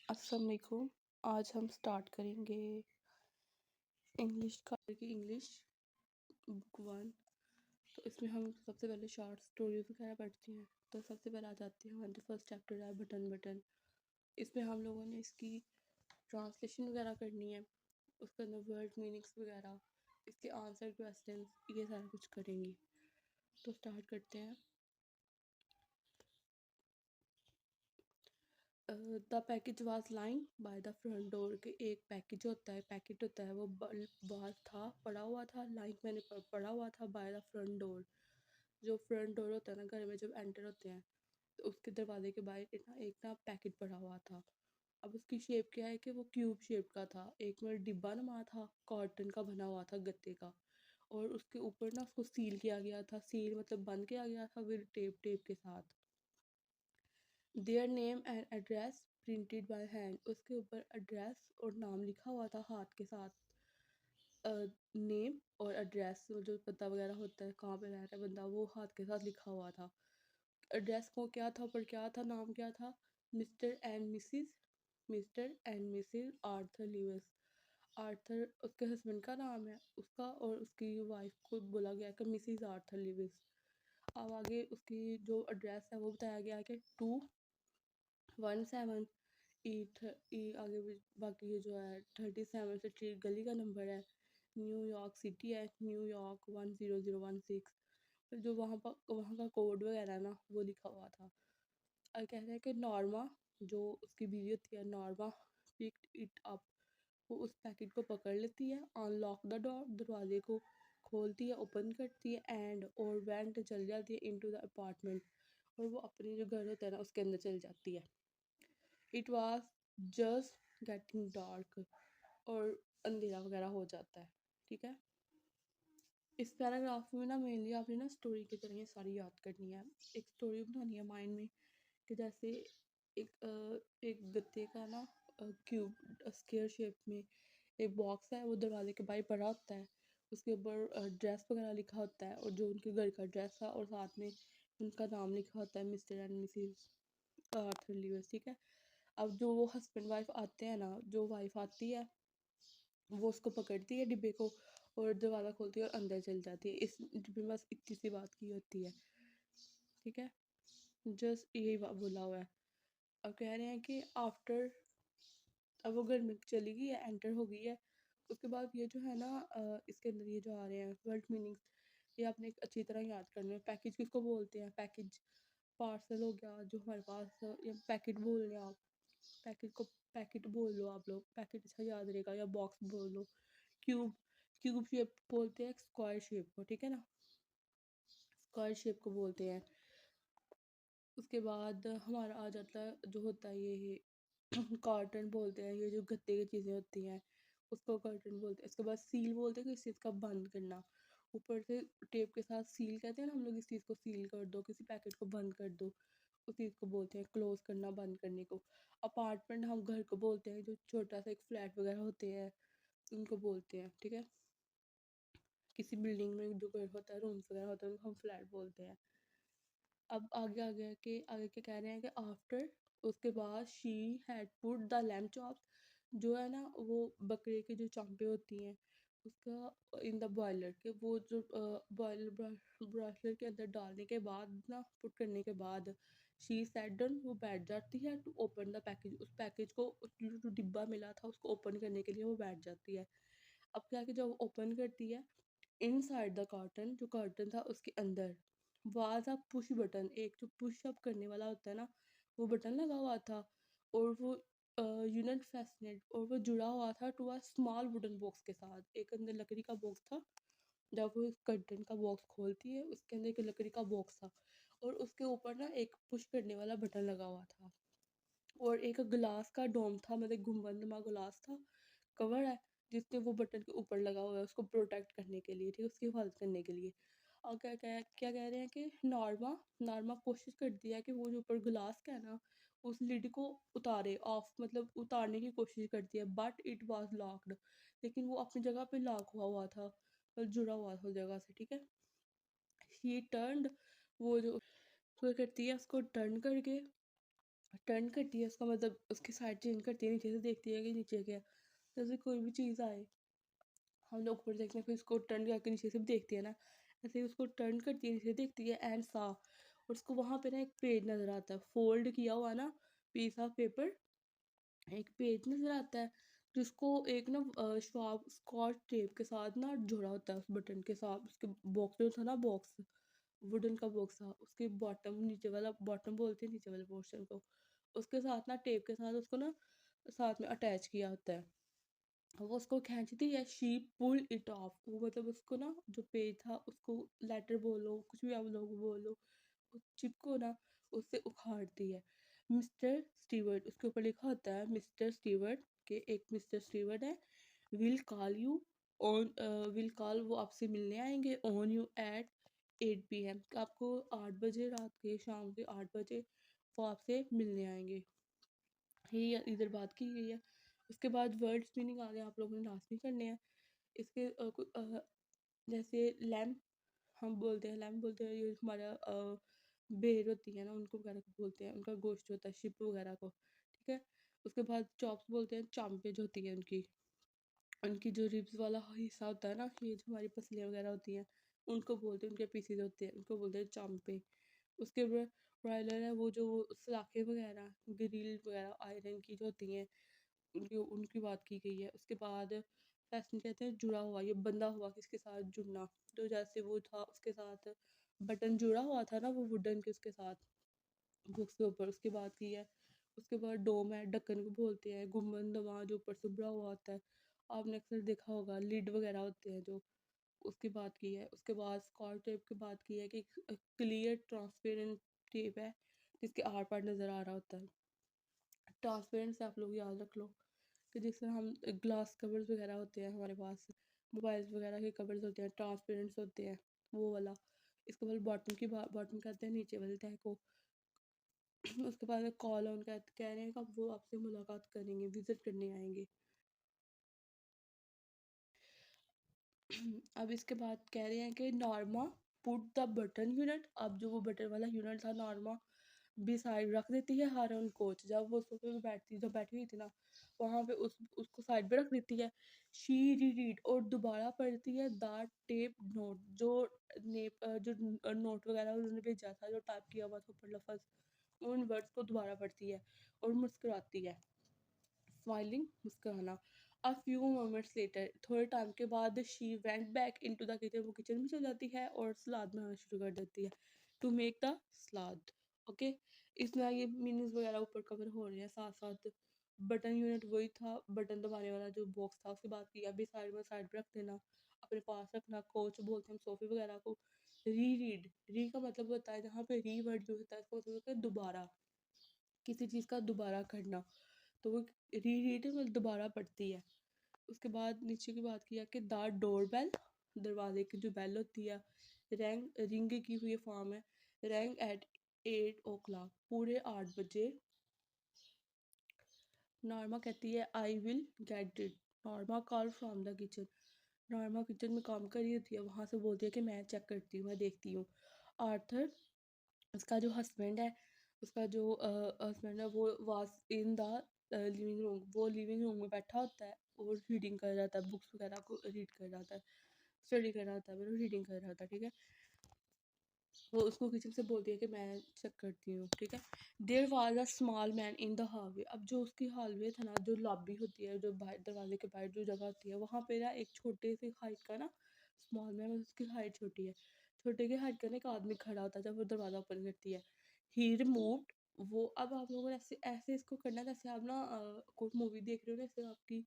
अस्सलाम वालेकुम। आज हम स्टार्ट करेंगे इंग्लिश बुक 1। तो इसमें हम सबसे पहले शॉर्ट स्टोरीज वगैरह पढ़ते हैं। तो सबसे पहले आ जाते हैं हमारे फर्स्ट चैप्टर है बटन बटन। इसमें हम लोगों ने इसकी ट्रांसलेशन वगैरह करनी है, उसके अंदर वर्ड मीनिंग्स वगैरह, इसके आंसर क्वेश्चंस, ये सारा कुछ करेंगे। तो स्टार्ट करते हैं। The package was lying by the front door के एक पैकेज होता है, पैकेट होता है, वो बाहर था, पड़ा हुआ था। लाइंग मैंने पड़ा हुआ था बाय द फ्रंट डोर। जो फ्रंट डोर होता है ना, घर में जब एंटर होते हैं तो उसके दरवाजे के बाहर एक ना पैकेट पड़ा हुआ था। अब उसकी शेप क्या है कि वो क्यूब शेप का था, एक में डिब्बा नुमा था, कॉटन का बना हुआ था, गत्ते का। और उसके ऊपर ना उसको सील किया गया था, सील मतलब बंद किया गया था विद टेप टेप के साथ। Their name and address printed by hand, उसके ऊपर एड्रेस और नाम लिखा हुआ था हाथ के साथ। नेम और एड्रेस जो पता वगैरह होता है कहाँ पे रह रहा है बंदा, वो हाथ के साथ लिखा हुआ था। एड्रेस को क्या था, ऊपर क्या था, नाम क्या था, mister and Mrs Arthur Lewis. Arthur उसके हस्बैंड का नाम है उसका, और उसकी वाइफ को बोला गया कि मिसिज आर्थर लीविस। अब आगे उसकी जो एड्रेस है वो बताया गया है कि 217 आगे भी बाकी ये जो है 37 स्ट्रीट गली का नंबर है, न्यूयॉर्क सिटी है, न्यूयॉर्क 10016। फिर जो वहाँ का कोड वगैरह है ना वो लिखा हुआ था। और कह रहे हैं कि नॉर्मा जो उसकी बीवी होती है, नॉर्मा पिक्ड इट अप, वो उस पैकेट को पकड़ लेती है, अनलॉक द डोर, दरवाजे को खोलती है, ओपन करती है, एंड और वेंट चल जाती है इनटू द अपार्टमेंट, और वो अपने जो घर होता है ना उसके अंदर चल जाती है। It was just getting dark, और अंधेरा वगैरह हो जाता है। ठीक है, इस पैराग्राफ में ना मेनली आपने ना स्टोरी की तरह ये सारी याद करनी है। एक स्टोरी बनानी है माइंड में कि जैसे एक गत्ते का ना क्यूब स्क्वायर शेप में एक बॉक्स है, वो दरवाजे के बाहर पड़ा होता है, उसके ऊपर ड्रेस वगैरह लिखा होता है, और जो उनके घर का ड्रेस था और साथ में उनका नाम लिखा होता है, mister and Mrs Arthur Lewis. ठीक है, अब जो वो हस्बैंड वाइफ आते हैं ना, जो वाइफ आती है वो उसको पकड़ती है डिब्बे को, और दरवाज़ा खोलती है और अंदर चल जाती है। इस डिब्बे में बस इतनी सी बात की होती है। ठीक है, जस्ट यही बोला हुआ है। अब कह रहे हैं कि आफ्टर, अब वो घर में चली गई है, एंटर हो गई है। उसके बाद ये जो है ना इसके अंदर ये जो आ रहे हैं वर्ड मीनिंग्स, ये आपने एक अच्छी तरह याद करने हैं। पैकेज किसको बोलते हैं, पैकेज पार्सल हो गया जो हमारे पास, या पैकेट बोल रहे हैं आप, पैकेट को पैकेट बोल लो आप लोग, पैकेट अच्छा याद रहेगा, या बॉक्स बोल लो। क्यूब, क्यूब शेप बोलते हैं स्क्वायर शेप को। ठीक है ना, स्क्वायर शेप को बोलते हैं। उसके बाद हमारा आ जाता है जो होता है ये कार्टन बोलते हैं, ये जो गत्ते की चीज़ें होती हैं उसको कार्टन बोलते हैं। उसके बाद सील बोलते हैं कि इस चीज़ का बंद करना, ऊपर से टेप के साथ सील कहते हैं ना हम लोग, इस चीज़ को सील कर दो, किसी पैकेट को बंद कर दो, उस चीज़ को बोलते हैं क्लोज करना, बंद करने को। अपार्टमेंट हम घर को बोलते हैं, जो छोटा सा एक फ्लैट वगैरह होते हैं उनको बोलते हैं। ठीक है, किसी बिल्डिंग में जो घर होता है, रूम्स वगैरह होते हैं, उनको हम फ्लैट बोलते हैं। अब आगे के कह रहे हैं कि आफ्टर, उसके बाद she had put the lamp chop, जो है ना वो बकरे की जो चांपे होती हैं उसका इन द बॉयलर के, वो जो बॉयलर ब्रॉयलर के अंदर डालने के बाद ना, पुट करने के बाद, शी सैट डाउन, वो बैठ जाती है, टू ओपन द पैकेज, उस पैकेज को, जो डिब्बा मिला था उसको ओपन करने के लिए वो बैठ जाती है। अब क्या कि जब ओपन करती है, इनसाइड द कार्टन, जो कार्टन था उसके अंदर, वाज अ पुश बटन, एक जो पुश अप करने वाला होता है ना वो बटन लगा हुआ था, और वो यूनिट फैसिनेट, और वो जुड़ा हुआ था to a small wooden box के साथ। एक अंदर लकड़ी का बॉक्स था, जब वो कर्टन का बॉक्स खोलती है उसके अंदर एक लकड़ी का बॉक्स था, और उसके ऊपर ना एक पुश करने वाला बटन लगा हुआ था, और एक ग्लास का डोम था, मतलब गुम्बदनुमा ग्लास था, कवर है, जिसके वो बटन के ऊपर लगा हुआ है उसको प्रोटेक्ट करने के लिए, ठीक है, उसकी हिफाजत करने के लिए। और क्या कह रहे हैं कि नॉर्मा नॉर्मा कोशिश करती है कि वो जो ऊपर ग्लास का है ना उस लिड को उतारे, ऑफ मतलब उतारने की कोशिश करती है, बट इट वाज लॉक्ड, लेकिन वो अपनी जगह पे लॉक हुआ हुआ था, जुड़ा हुआ था उस जगह से। ठीक है, शी टर्नड, वो जो करती है उसको टर्न करके टर्न करती है उसका मतलब उसकी साइड चेंज करती है, नीचे से देखती है कि नीचे क्या है। जैसे कोई भी चीज़ आए, हम लोग ऊपर देखते हैं फिर उसको टर्न करके नीचे से भी देखती है ना, ऐसे ही उसको टर्न करती है, नीचे देखती है एंड सा, और उसको वहाँ पे ना एक पेज नज़र आता है, फ़ोल्ड किया हुआ ना पीस ऑफ पेपर, एक पेज नज़र आता है, जिसको एक ना श्वाब स्कॉच टेप के साथ ना जुड़ा होता है उस बटन के साथ, उसके बॉक्स जो था ना, बॉक्स वुडन का बॉक्स था, उसके बॉटम नीचे वाला, बॉटम बोलते हैं नीचे वाले पोर्शन को, उसके साथ ना टेप के साथ उसको ना साथ में अटैच किया होता है। वो उसको खींचती है, शी पुल इट ऑफ, वो मतलब उसको ना जो पेज था उसको, लेटर बोलो कुछ भी आप लोग बोलो, उस चिप को ना उससे उखाड़ती है। मिस्टर स्टीवर्ट, उसके ऊपर लिखा होता है मिस्टर स्टीवर्ट, के एक मिस्टर स्टीवर्ट है, will call you on, will call, वो आपसे मिलने आएंगे, ऑन यू एट 8 PM, आपको 8 बजे, रात के शाम के 8 बजे वो आपसे मिलने आएंगे। ये इधर बात की गई है। उसके बाद वर्ड स्पिनिंग आ गया, आप लोगों ने लास्ट में करने हैं। इसके जैसे लैम्प, हम बोलते हैं लैम्प बोलते हैं, ये हमारा भेड़ होती है ना, उनको वगैरह को बोलते हैं, उनका गोश्त होता है शिप वगैरह को, ठीक है। उसके बाद चॉप्स बोलते हैं, चांपे जो होती है उनकी, उनकी जो रिब्स वाला हिस्सा होता है ना, ये जो हमारी पसलियाँ वगैरह होती हैं, उनको बोलते हैं, उनके पीसीज होते हैं, उनको बोलते हैं चांपे। उसके बाद ब्रॉयलर है, वो जो सलाखे वगैरह, ग्रिल वगैरह आयरन की जो होती हैं, उनकी उनकी बात की गई है। उसके बाद फैशन कहते हैं जुड़ा हुआ, ये बंधा हुआ किसके साथ, जुड़ना, तो जैसे वो था उसके साथ बटन जुड़ा हुआ था ना, वो वुडन के उसके साथ बुक्स के ऊपर, उसकी बात की है। उसके बाद डोम है, ढक्कन को बोलते हैं, गुम्बद वहाँ जो ऊपर से बुरा हुआ होता है, आपने अक्सर देखा होगा, लिड वगैरह होते हैं जो, उसकी बात की है। उसके बाद स्कॉच टेप की बात की है कि क्लियर ट्रांसपेरेंट टेप है जिसके आर पार नज़र आ रहा होता है। ट्रांसपेरेंट से आप लोग याद रख लो कि जिस तरह हम ग्लास कवर्स वगैरह होते हैं हमारे पास, मोबाइल्स वगैरह के कवर्स होते हैं, ट्रांसपेरेंट्स होते हैं, वो वाला। इसके बाद बॉटम की बात, बॉटम कहते हैं नीचे वाले तह को। उसके बाद कॉल ऑन कह रहे हैं कि वो आपसे मुलाकात करेंगे, विजिट करने आएंगे। अब इसके बाद कह रहे हैं कि Norma put the button unit, अब जो वो बटन वाला यूनिट था नॉर्मा साइड रख देती है हारन कोच, जब वो सोफे पे बैठती, जब बैठी हुई थी ना वहाँ पे उसको साइड पे रख देती है। शी रीड, और दोबारा पढ़ती है द टेप नोट, जो जो नोट वगैरह उन्होंने भेजा था, जो टाइप किया हुआ था ऊपर लफ्ज़, उन वर्ड्स को दोबारा पढ़ती है और मुस्कुराती है, स्माइलिंग, मुस्कुराना। अ फ्यू मोमेंट्स लेटर, थोड़े टाइम के बाद she went back into the kitchen, वो किचन में चल जाती है और सलाद बनाना शुरू कर देती है, to make the salad. Okay, इसमें ये मीनिंग्स वगैरह ऊपर कवर हो रहे हैं, साथ साथ बटन यूनिट वही था, बटन दबाने वाला जो बॉक्स था, उसकी बात की, अभी साइड में साइड पे रख देना, अपने पास रखना, कोच बोलते हैं सोफे वगैरह को। री रीड, री का मतलब होता है, जहाँ पे री वर्ड यूज होता है इसका मतलब होता है दोबारा, किसी चीज़ का दोबारा करना, तो वो री रीड मतलब दोबारा पढ़ती है। उसके बाद नीचे की बात किया कि द डोर बेल, दरवाजे की जो बेल होती है, रैंग, रिंग की हुई फॉर्म है, रैंग एट 8 o'clock, पूरे 8 बजे। नॉर्मा कहती है I will get it, Norma call from the kitchen, Norma kitchen में काम कर रही होती है, वहाँ से बोलती है कि मैं चेक करती हूँ, मैं देखती हूँ। आर्थर, उसका जो हस्बैंड है, उसका जो हस्बैंड है वो was in the living room, वो लिविंग रूम में बैठा होता है और रीडिंग कर रहा था, बुक्स वगैरह को रीड कर रहा था, स्टडी कर रहा था, वो रीडिंग कर रहा था, ठीक है। वो उसको किचन से बोलती है कि मैं चेक करती हूँ, ठीक है। There was a small man in the hallway, अब जो उसकी हॉलवे था ना, जो लॉबी होती है, जो बाहर दरवाजे के बाहर जो जगह होती है, वहाँ पे ना एक छोटे से हाइट का ना स्मॉल मैन, उसकी हाइट छोटी है, छोटे के हाइट का ना एक आदमी खड़ा होता है जब वो दरवाज़ा ओपन करती है। ही रिमूव्ड, वो, अब आप लोगों ने ऐसे ऐसे इसको करना है जैसे आप ना कोई मूवी देख रहे हो ना, ऐसे आपकी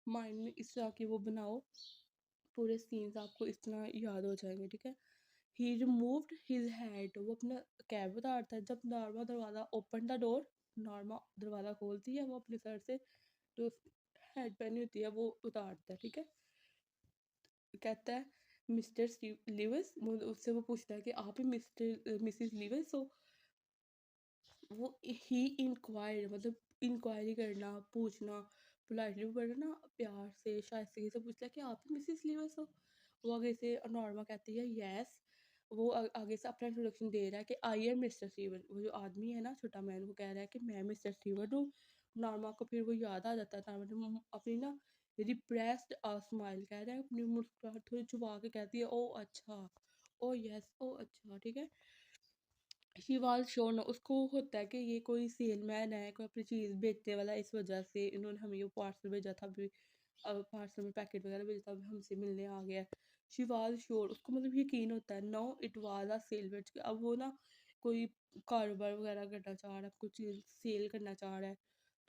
माइंड में इस तरह की वो बनाओ, पूरे सीन्स आपको इस तरह याद हो जाएंगे, ठीक है। ही रिमूव्ड हिज हेड, वो अपना कैब उतारता है, जब नॉर्मा दरवाज़ा ओपन द डोर, नॉर्मा दरवाज़ा खोलती है, वो अपने सर से जो हेड पहनी होती है वो उतारता है, ठीक है। कहता है मिस्टर लिविस, उससे वो पूछता है कि आप ही मिस्टर मिसिस लिविस हो, वो ही इंक्वायर्ड मतलब इंक्वायरी करना, पूछना, पोलाइटली पढ़ना, प्यार से शाइस्तगी से पूछता है कि आप ही मिसिस लिविस हो। वो आगे से नॉर्मा कहती है यस, आगे से अपना इंट्रोडक्शन दे रहा है कि आई एम मिस्टर स्टीवन। वो जो आदमी है ना छोटा मैन, वो कह रहा है कि मैं मिस्टर स्टीवन हूँ। नॉर्मा को फिर वो याद आ जाता है, नॉर्मा ने अपनी ना रिप्रेस्ड स्माइल कह रहा है, अपनी मुस्कुराहट थोड़ी छुपा के कहती है, ओ अच्छा, ओ यस, ओ अच्छा, ठीक है। शिवाल शोन उसको होता है कि ये कोई सेलमैन है, कोई अपनी चीज़ बेचने वाला है, इस वजह से इन्होंने हमें ये पार्सल भेजा था। अभी पार्सल में पैकेट वगैरह भेजा था, अभी हमसे मिलने आ गया है। शिवाल श्योर उसको मतलब यकीन होता है, no it was a sale बेच के। अब वो ना कोई कारोबार वगैरह करना चाह रहा है, कुछ चीज़ सेल करना चाह रहा है,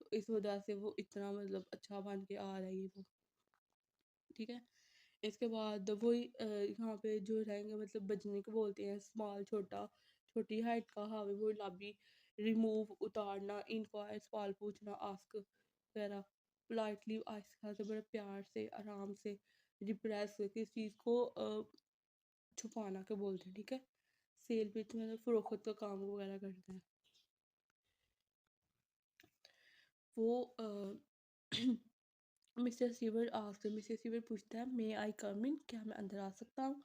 तो इस वजह से वो इतना मतलब अच्छा बन के आ रहा है ये वो, ठीक है। इसके बाद वही यहाँ पे जो रहेंगे मतलब बजने को बोलते हैं, स्मॉल छोटा, छोटी हाइट का, हावी वो लाबी, रिमूव उतारना, इंक्वायर सवाल पूछना, आस्क वगैरह, पोलाइटली आहिस्ता से बड़े प्यार से आराम से, रिप्रेस किस चीज़ को छुपाना के बोलते हैं, ठीक है। सेल पिच मतलब फरोख्त का काम वगैरह करते हैं वो। Mister sewer asked, mister sewer पूछता है, मे आई कम इन, क्या मैं अंदर आ सकता हूँ।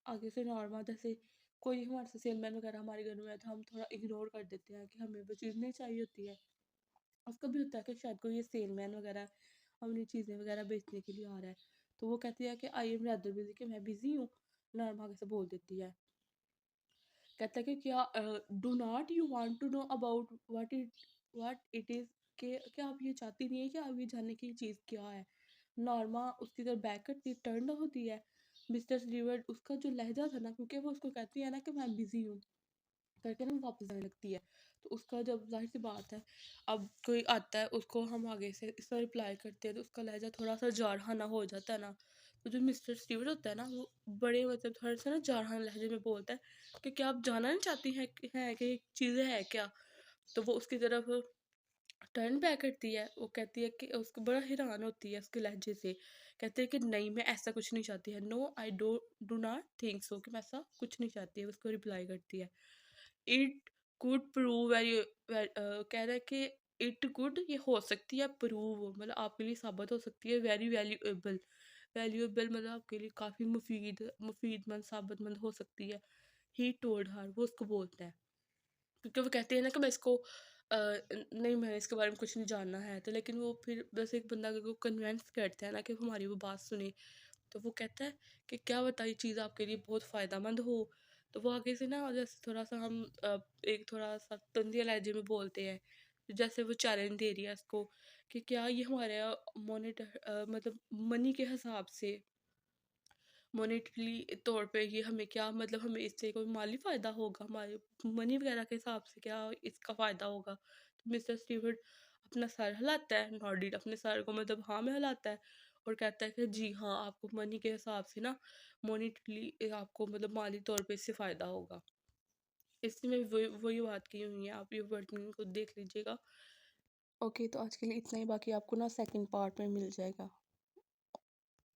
आगे से नॉर्मा जैसे कोई हमारे से सेलमैन वगैरह हमारे घर में है तो हम थोड़ा इग्नोर कर देते हैं कि हमें वो चीज़ नहीं चाहिए होती है। उसको भी होता है कि शायद कोई ये सेलमैन वगैरह अपनी चीज़ें वगैरह बेचने के लिए आ रहा है, तो वो कहती है कि आई एम रैदर बिजी, कि मैं बिज़ी हूँ। नॉर्मा आगे से बोल देती है, कहता है कि क्या do not you want to know about what it is, कि क्या आप ये चाहती नहीं है कि आप ये जानने की चीज़ क्या है। नॉर्मा उसकी तरफ बैक करती टर्न होती है। मिस्टर स्टीवर्ट उसका जो लहजा था ना, क्योंकि वो उसको कहती है ना कि मैं बिज़ी हूँ करके ना, वो वापस आने लगती है। तो उसका जब ज़ाहिर सी बात है, अब कोई आता है उसको हम आगे से इस तरह रिप्लाई करते हैं तो उसका लहजा थोड़ा सा जारहाना हो जाता है ना। तो जो मिस्टर स्टीवर्ट होता है ना, वो बड़े मतलब थोड़ा सा ना जारहाना लहजे में बोलता है कि क्या आप जानना नहीं चाहती हैं कि चीज़ें है क्या। तो वो उसकी तरफ टर्न बैक करती है, वो कहती है कि उसको बड़ा हैरान होती है उसके लहजे से, कहते हैं कि नहीं मैं ऐसा कुछ नहीं चाहती है, no I do not think so, कि मैं ऐसा कुछ नहीं चाहती है। उसको रिप्लाई करती है, इट कुड प्रूव वेरी, कह रहा है कि इट कुड ये हो सकती है, प्रूव मतलब आपके लिए साबित हो सकती है, वेरी वैल्यूएबल, वैल्यूएबल मतलब आपके लिए काफ़ी मुफीदमंद साबितमंद हो सकती है। ही टोल्ड हर वो उसको बोलता है, क्योंकि वो कहते हैं ना कि मैं इसको नहीं मैंने इसके बारे में कुछ नहीं जानना है, तो लेकिन वो फिर बस एक बंदा अगर को कन्विंस करता है ना कि वो हमारी वो बात सुने, तो वो कहता है कि क्या बताइए चीज़ आपके लिए बहुत फ़ायदेमंद हो। तो वो आगे से ना जैसे थोड़ा सा हम एक थोड़ा सा तंदिया लहजे में बोलते हैं, तो जैसे वो चैलेंज दे रही है इसको कि क्या ये हमारे मोनेटर मतलब मनी के हिसाब से, मॉनेटरी तौर पे ये हमें क्या मतलब हमें इससे कोई माली फ़ायदा होगा, हमारे मनी वगैरह के हिसाब से क्या इसका फ़ायदा होगा। तो मिस्टर स्टीवर्ट अपना सर हिलाता है, नॉडिड अपने सर को मतलब हाँ में हिलाता है, और कहता है कि जी हाँ, आपको मनी के हिसाब से ना मॉनेटरी आपको मतलब माली तौर पे इससे फ़ायदा होगा। इसमें वही बात की हुई है, आप ये वर्ड मीनिंग को देख लीजिएगा। ओके, तो आज के लिए इतना ही, बाकी आपको ना सेकंड पार्ट में मिल जाएगा।